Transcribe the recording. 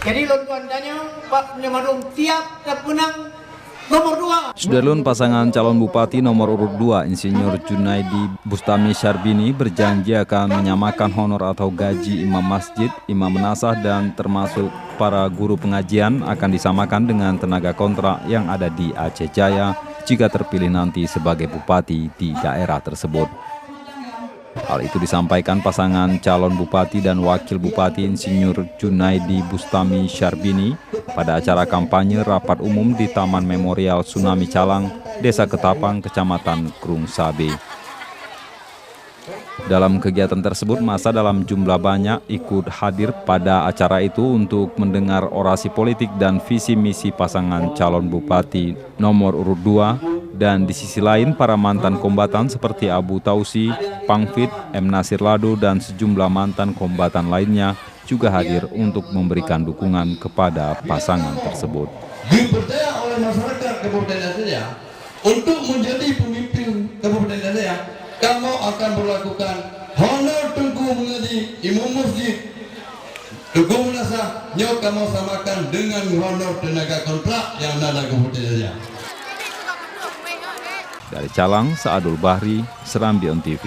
Jadi Lontuan Danyang, Pak Nyamadum siap terpunang nomor 2. Sudarlun, pasangan calon bupati nomor urut 2 Insinyur Junaidi Bustami Syarbini berjanji akan menyamakan honor atau gaji imam masjid, imam menasah dan termasuk para guru pengajian akan disamakan dengan tenaga kontrak yang ada di Aceh Jaya jika terpilih nanti sebagai bupati di daerah tersebut. Hal itu disampaikan pasangan calon bupati dan wakil bupati Insinyur Junaidi Bustami Syarbini pada acara kampanye rapat umum di Taman Memorial Tsunami Calang, Desa Ketapang, Kecamatan Krung Sabe. Dalam kegiatan tersebut, massa dalam jumlah banyak ikut hadir pada acara itu untuk mendengar orasi politik dan visi misi pasangan calon bupati nomor urut 2. Dan di sisi lain, para mantan kombatan seperti Abu Tausi, Pangfit, M. Nasir Lado, dan sejumlah mantan kombatan lainnya juga hadir untuk memberikan dukungan kepada pasangan tersebut. Dipercaya oleh masyarakat Kabupaten Aceh untuk menjadi pemimpin Kabupaten Aceh, kamu akan berlakukan honor Tengku menjadi imam masjid. Tengku menasah, nyok kamu samakan dengan honor tenaga kontrak yang ada Kabupaten Aceh. Dari Calang, Saadul Bahri, Serambi On TV.